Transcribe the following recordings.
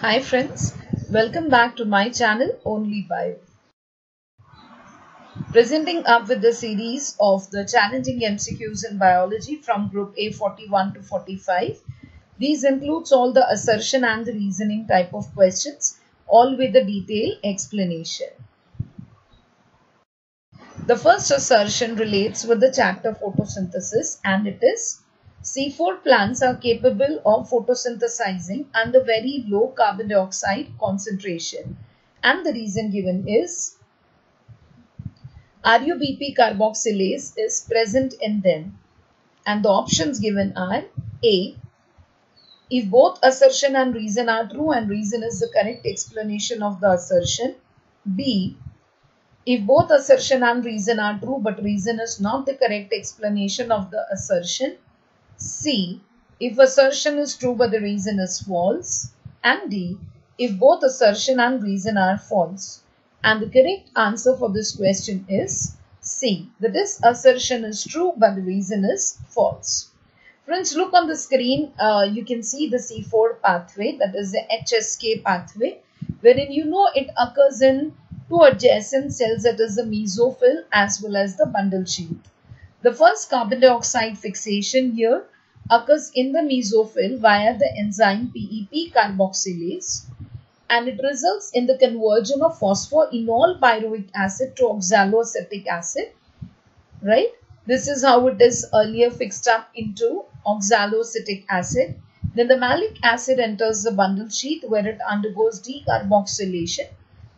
Hi friends, welcome back to my channel Only Bio. Presenting up with the series of the challenging MCQs in biology from group A 41 to 45. These includes all the assertion and the reasoning type of questions, all with a detailed explanation. The first assertion relates with the chapter photosynthesis and it is C4 plants are capable of photosynthesizing under very low carbon dioxide concentration, and the reason given is RuBP carboxylase is present in them, and the options given are A. If both assertion and reason are true and reason is the correct explanation of the assertion. B. If both assertion and reason are true but reason is not the correct explanation of the assertion. C. If assertion is true but the reason is false. And D. If both assertion and reason are false. And the correct answer for this question is C. That is, assertion is true but the reason is false. Friends, look on the screen. You can see the C4 pathway, that is the HSK pathway, wherein it occurs in two adjacent cells, that is the mesophyll as well as the bundle sheath. The first carbon dioxide fixation here occurs in the mesophyll via the enzyme PEP carboxylase, and it results in the conversion of phosphoenol pyruvic acid to oxaloacetic acid, right? This is how it is earlier fixed up into oxaloacetic acid. Then the malic acid enters the bundle sheath where it undergoes decarboxylation.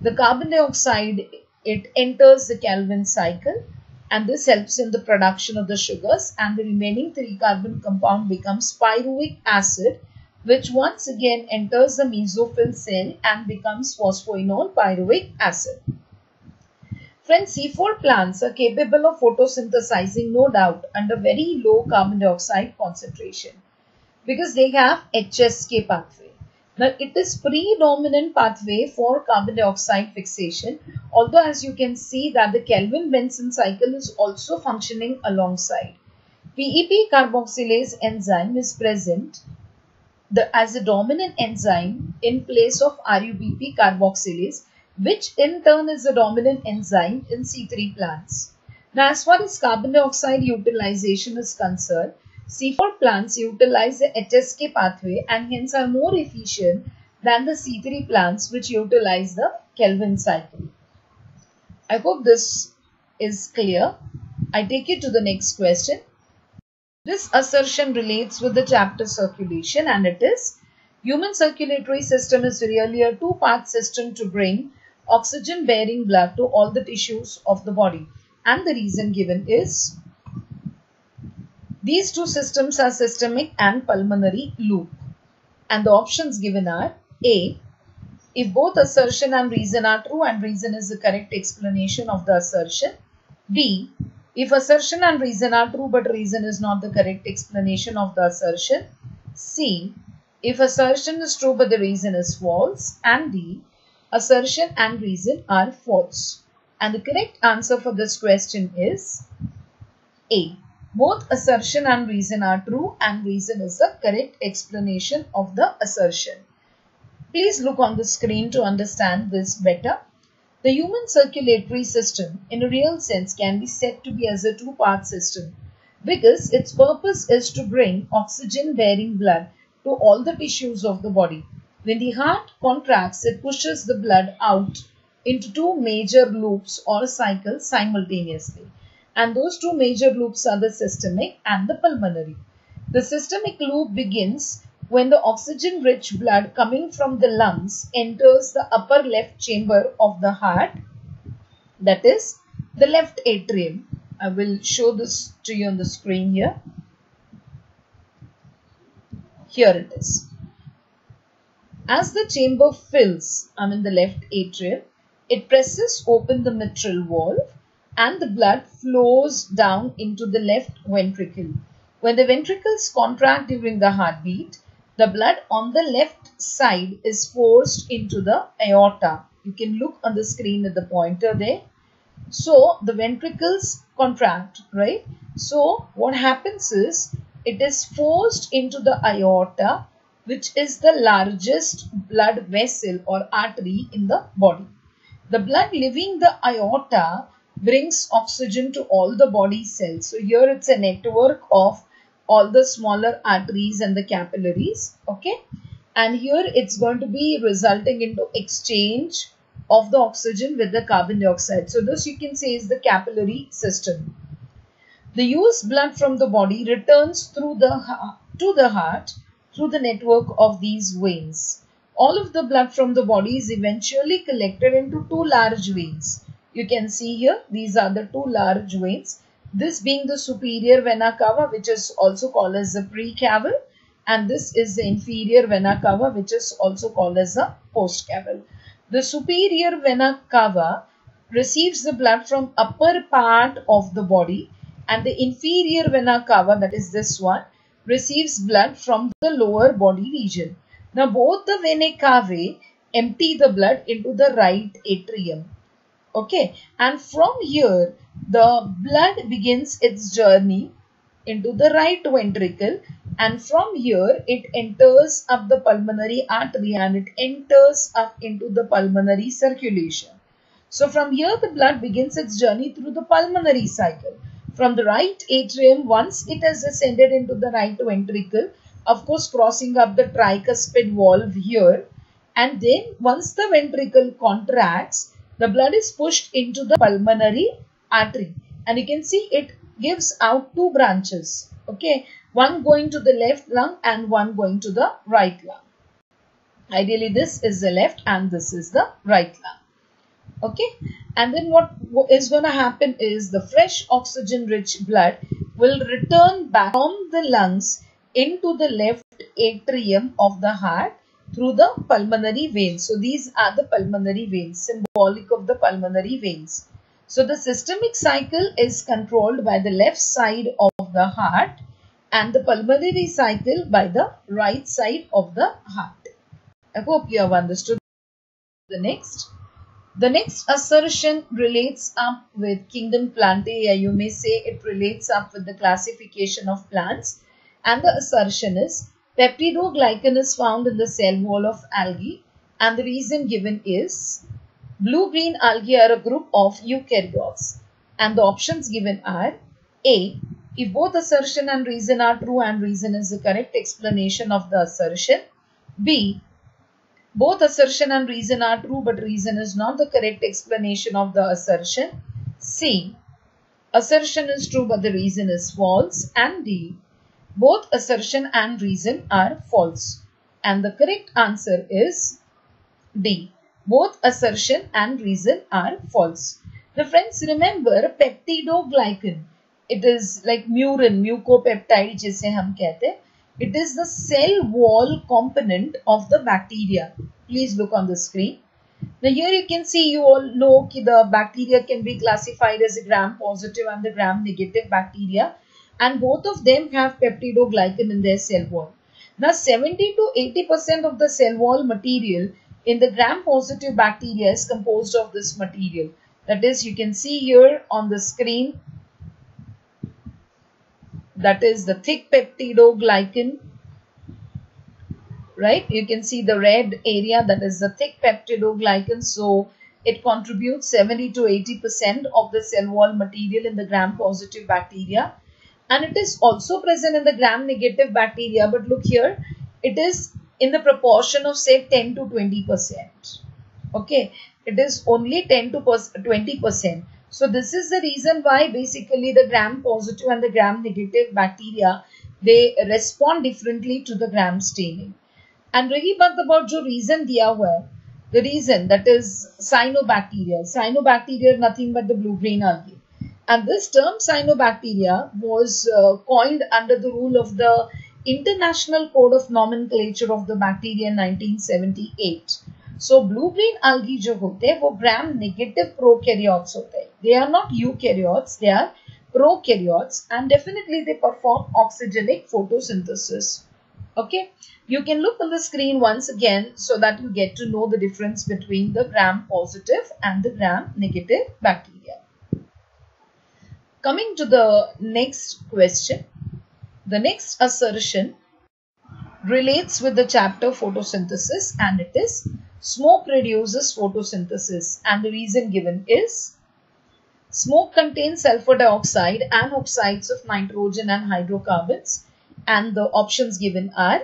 The carbon dioxide, it enters the Calvin cycle, and this helps in the production of the sugars, and the remaining 3-carbon compound becomes pyruvic acid, which once again enters the mesophyll cell and becomes phosphoenol pyruvic acid. Friends, C4 plants are capable of photosynthesizing, no doubt, under very low carbon dioxide concentration because they have HSK pathway. Now, it is predominant pathway for carbon dioxide fixation, although as you can see that the Kelvin-Benson cycle is also functioning alongside. PEP carboxylase enzyme is present as a dominant enzyme in place of RuBP carboxylase, which in turn is a dominant enzyme in C3 plants. Now, as far as carbon dioxide utilization is concerned, C4 plants utilize the HSK pathway and hence are more efficient than the C3 plants which utilize the Kelvin cycle. I hope this is clear. I take it to the next question. This assertion relates with the chapter circulation and it is human circulatory system is really a two-part system to bring oxygen bearing blood to all the tissues of the body, and the reason given is these two systems are systemic and pulmonary loop, and the options given are A. If both assertion and reason are true and reason is the correct explanation of the assertion. B. If assertion and reason are true but reason is not the correct explanation of the assertion. C. If assertion is true but the reason is false. And D. Assertion and reason are false. And the correct answer for this question is A. Both assertion and reason are true and reason is the correct explanation of the assertion. Please look on the screen to understand this better. The human circulatory system in a real sense can be said to be as a two-part system because its purpose is to bring oxygen-bearing blood to all the tissues of the body. When the heart contracts, it pushes the blood out into two major loops or cycles simultaneously. And those two major loops are the systemic and the pulmonary. The systemic loop begins when the oxygen-rich blood coming from the lungs enters the upper left chamber of the heart, that is the left atrium. I will show this to you on the screen here. Here it is. As the chamber fills, the left atrium, it presses open the mitral valve and the blood flows down into the left ventricle. When the ventricles contract during the heartbeat, the blood on the left side is forced into the aorta. You can look on the screen at the pointer there. So, the ventricles contract, right? So, what happens is, it is forced into the aorta which is the largest blood vessel or artery in the body. The blood leaving the aorta brings oxygen to all the body cells. So here it's a network of all the smaller arteries and the capillaries. Okay. And here it's going to be resulting into exchange of the oxygen with the carbon dioxide. So this you can say is the capillary system. The used blood from the body returns to the heart through the network of these veins. All of the blood from the body is eventually collected into two large veins. You can see here, these are the two large veins. This being the superior vena cava, which is also called as the precaval, and this is the inferior vena cava, which is also called as the postcaval. The superior vena cava receives the blood from upper part of the body, and the inferior vena cava, that is this one, receives blood from the lower body region. Now both the venae cavae empty the blood into the right atrium. Okay, and from here the blood begins its journey into the right ventricle, and from here it enters up the pulmonary artery and it enters up into the pulmonary circulation. So from here the blood begins its journey through the pulmonary cycle. From the right atrium, once it has ascended into the right ventricle, of course crossing up the tricuspid valve here, and then once the ventricle contracts, the blood is pushed into the pulmonary artery, and you can see it gives out two branches. Okay, one going to the left lung and one going to the right lung. Ideally this is the left and this is the right lung. Okay, and then what is going to happen is the fresh oxygen rich blood will return back from the lungs into the left atrium of the heart through the pulmonary veins. So these are the pulmonary veins, symbolic of the pulmonary veins. So the systemic cycle is controlled by the left side of the heart and the pulmonary cycle by the right side of the heart. I hope you have understood. The next assertion relates up with kingdom Plantae. You may say it relates up with the classification of plants. And the assertion is peptidoglycan is found in the cell wall of algae. And the reason given is blue-green algae are a group of eukaryotes. And the options given are A. If both assertion and reason are true and reason is the correct explanation of the assertion. B. Both assertion and reason are true, but reason is not the correct explanation of the assertion. C. Assertion is true, but the reason is false. And D. Both assertion and reason are false. And the correct answer is D. Both assertion and reason are false. Now friends, remember peptidoglycan. It is like murin, mucopeptide जिसे हम कहते हैं. It is the cell wall component of the bacteria. Please look on the screen. Now here you can see, you all know that the bacteria can be classified as a gram-positive and the gram-negative bacteria. And both of them have peptidoglycan in their cell wall. Now 70 to 80% of the cell wall material in the gram-positive bacteria is composed of this material. That is, you can see here on the screen, that is the thick peptidoglycan, right? You can see the red area, that is the thick peptidoglycan. So it contributes 70 to 80% of the cell wall material in the gram-positive bacteria. And it is also present in the gram-negative bacteria. But look here, it is in the proportion of say 10 to 20%. Okay, it is only 10 to 20%. So this is the reason why basically the gram-positive and the gram-negative bacteria, they respond differently to the gram staining. And रही बात about जो reason दिया हुआ है, the reason, that is cyanobacteria. Cyanobacteria nothing but the blue-green algae. And this term cyanobacteria was coined under the rule of the International Code of Nomenclature of the Bacteria in 1978. So blue-green algae जो होते हैं वो gram-negative prokaryotes होते हैं. They are not eukaryotes, they are prokaryotes, and definitely they perform oxygenic photosynthesis. Okay, you can look on the screen once again so that you get to know the difference between the gram-positive and the gram-negative bacteria. Coming to the next question, the next assertion relates with the chapter photosynthesis, and it is smoke reduces photosynthesis, and the reason given is smoke contains sulfur dioxide and oxides of nitrogen and hydrocarbons, and the options given are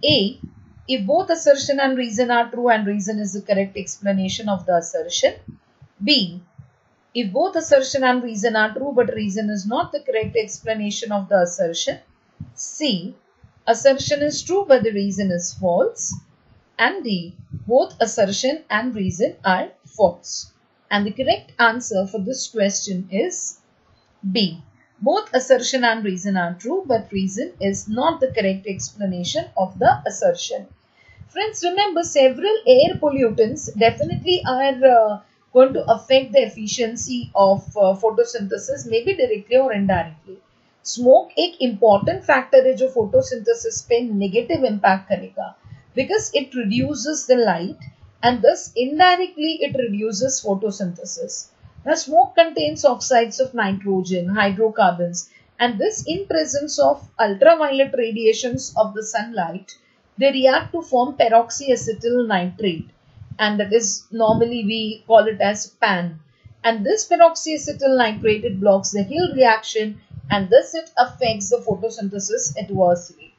A. If both assertion and reason are true and reason is the correct explanation of the assertion. B. If both assertion and reason are true but reason is not the correct explanation of the assertion. C. Assertion is true but the reason is false. And D. Both assertion and reason are false. And the correct answer for this question is B. Both assertion and reason are true but reason is not the correct explanation of the assertion. Friends, remember several air pollutants definitely are going to affect the efficiency of photosynthesis, maybe directly or indirectly. Smoke एक important factor है जो photosynthesis पे negative impact करेगा because it reduces the light and thus indirectly it reduces photosynthesis. Now smoke contains oxides of nitrogen, hydrocarbons, and this in presence of ultraviolet radiations of the sunlight, they react to form peroxyacetyl nitrate, and that is normally we call it as PAN. And this peroxyacetyl nitrate, it blocks the Hill reaction and thus it affects the photosynthesis adversely.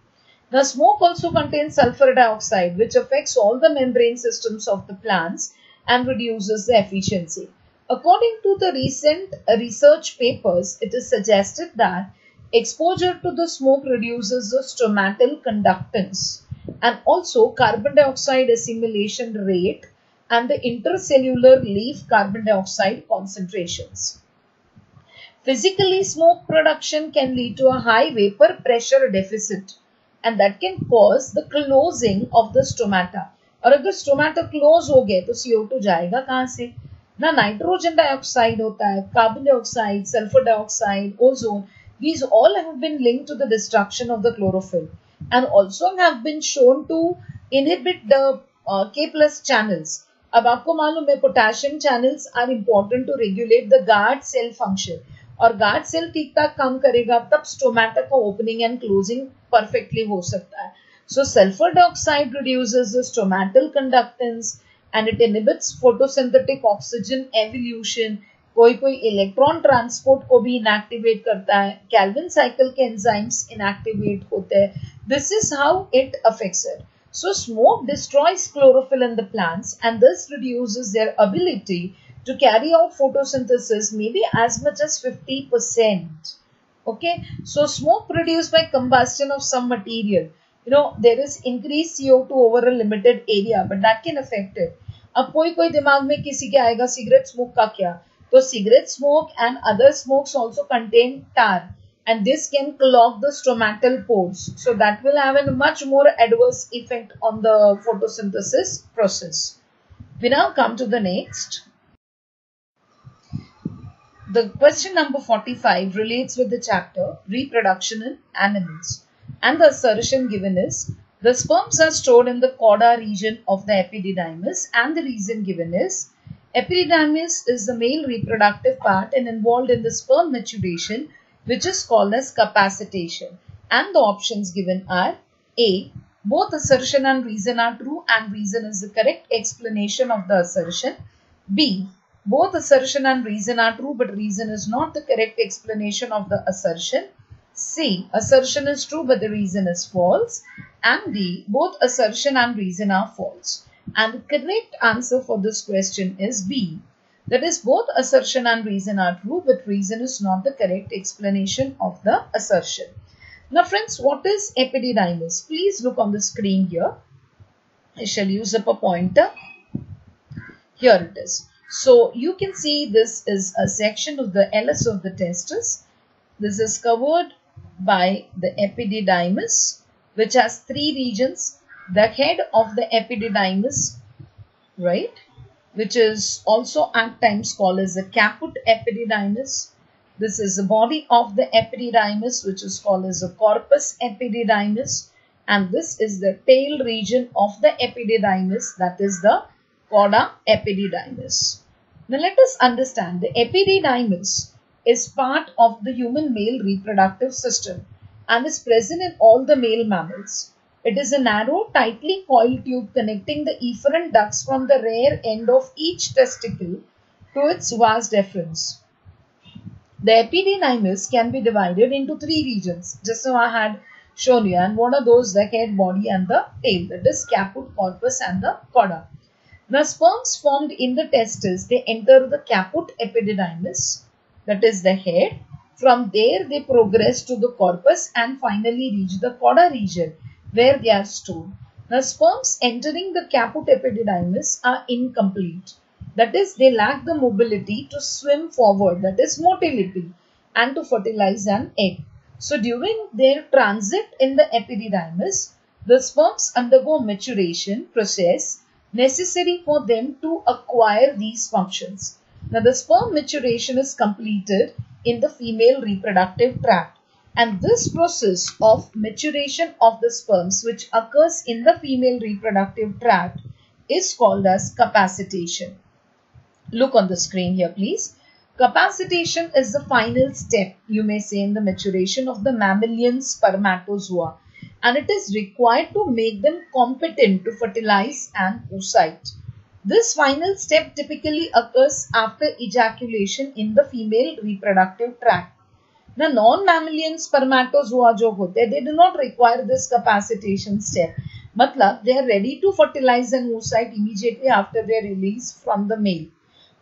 Now smoke also contains sulfur dioxide which affects all the membrane systems of the plants and reduces the efficiency. According to the recent research papers, it is suggested that exposure to the smoke reduces the stomatal conductance and also carbon dioxide assimilation rate and the intercellular leaf carbon dioxide concentrations. Physically, smoke production can lead to a high vapor pressure deficit and that can cause the closing of the stomata. और अगर stomata close हो गए तो CO2 जाएगा कहाँ से? ना nitrogen dioxide होता है, carbon dioxide, sulfur dioxide, ozone. These all have been linked to the destruction of the chlorophyll and also have been shown to inhibit the K plus channels. अब आपको मालूम है potassium channels are important to regulate the guard cell function और guard cell ठीक ठाक काम करेगा तब stomata का opening and closing perfectly हो सकता है. So sulfur dioxide reduces the stomatal conductance and it inhibits photosynthetic oxygen evolution. कोई इलेक्ट्रॉन ट्रांसपोर्ट को भी इनएक्टिवेट करता है, कैल्विन साइकिल के एंजाइम्स इनएक्टिवेट होते हैं. This is how it affects it. So smoke destroys chlorophyll in the plants and thus reduces their ability to carry out photosynthesis maybe as much as 50%. Okay, so smoke produced by combustion of some material, you know, there is increased CO2 over a limited area but that can affect it. अब कोई दिमाग में किसी के आएगा cigarette smoke का क्या, तो cigarette smoke and other smokes also contain tar and this can clog the stomatal pores. So that will have a much more adverse effect on the photosynthesis process. We now come to the next. The question number 45 relates with the chapter reproduction in animals. And the assertion given is the sperms are stored in the cauda region of the epididymis and the reason given is epididymis is the male reproductive part and involved in the sperm maturation which is called as capacitation. And the options given are A. Both assertion and reason are true and reason is the correct explanation of the assertion. B. Both assertion and reason are true but reason is not the correct explanation of the assertion. C. Assertion is true but the reason is false. And D. Both assertion and reason are false. And the correct answer for this question is B. That is, both assertion and reason are true but reason is not the correct explanation of the assertion. Now friends, what is epididymis? Please look on the screen here. I shall use up a pointer. Here it is. So you can see this is a section of the LS of the testis. This is covered by the epididymis which has three regions. The head of the epididymis, right, which is also at times called as the caput epididymis. This is the body of the epididymis which is called as the corpus epididymis, and this is the tail region of the epididymis, that is the cauda epididymis. Now let us understand the epididymis is part of the human male reproductive system and is present in all the male mammals. It is a narrow, tightly coiled tube connecting the efferent ducts from the rear end of each testicle to its vas deferens. The epididymis can be divided into three regions, just as I had shown you. And what are those? The head, body and the tail. That is caput, corpus and the cauda. Now sperms formed in the testes, they enter the caput epididymis, that is the head. From there they progress to the corpus and finally reach the cauda region where they are stored. Now sperms entering the caput epididymis are incomplete. That is, they lack the mobility to swim forward, that is motility, and to fertilize an egg. So during their transit in the epididymis, the sperms undergo maturation process necessary for them to acquire these functions. Now the sperm maturation is completed in the female reproductive tract, and this process of maturation of the sperms which occurs in the female reproductive tract is called as capacitation. Look on the screen here, please. Capacitation is the final step, you may say, in the maturation of the mammalian spermatozoa, and it is required to make them competent to fertilize an oocyte. This final step typically occurs after ejaculation in the female reproductive tract. The non-mammalian spermatozoa जो होते हैं, they do not require this capacitation step. मतलब they are ready to fertilize an oocyte immediately after their release from the male.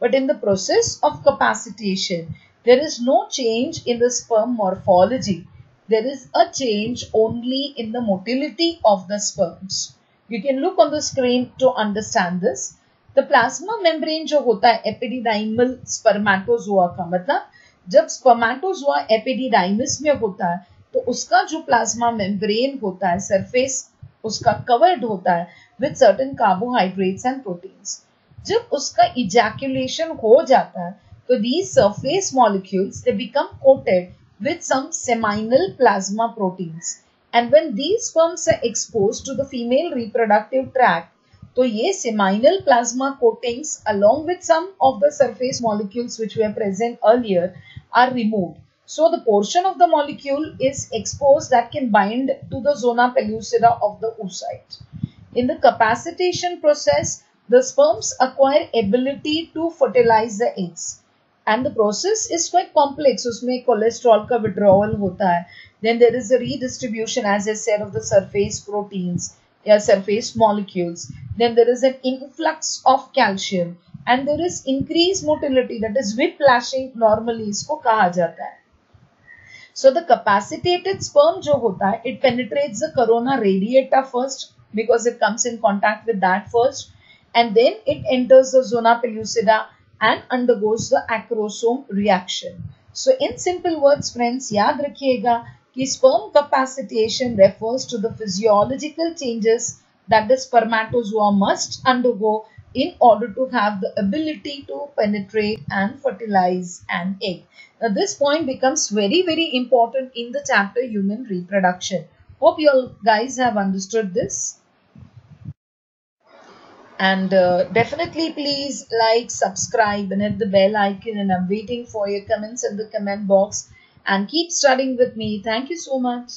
But in the process of capacitation, there is no change in the sperm morphology. There is a change only in the motility of the sperms. You can look on the screen to understand this. The plasma membrane जो होता है epididymal spermatozoa का मतलब जब spermatozoa epididymis में होता है तो उसका जो plasma membrane होता है surface उसका covered होता है with certain carbohydrates and proteins. जब उसका ejaculation हो जाता है तो these surface molecules they become coated with some seminal plasma proteins, and when these sperms are exposed to the female reproductive tract तो ये seminal plasma coatings along with some of the surface molecules which were present earlier are removed. So the portion of the molecule is exposed that can bind to the zona pellucida of the oocyte. In the capacitation process, the sperms acquire ability to fertilize the eggs. And the process is quite complex. उसमें cholesterol का withdrawal होता है. Then there is a redistribution, as I said, of the surface proteins, surface molecules. Then there is an influx of calcium, and there is increased motility, that is whiplashing normally इसको कहा जाता है. So the capacitated sperm जो होता है, it penetrates the corona radiata first because it comes in contact with that first, and then it enters the zona pellucida and undergoes the acrosome reaction. So in simple words, friends, याद रखिएगा कि sperm capacitation refers to the physiological changes that the spermatozoa must undergo in order to have the ability to penetrate and fertilize an egg. Now this point becomes very, very important in the chapter human reproduction. Hope you all guys have understood this. And definitely please like, subscribe and hit the bell icon, and I'm waiting for your comments in the comment box, and keep studying with me. Thank you so much.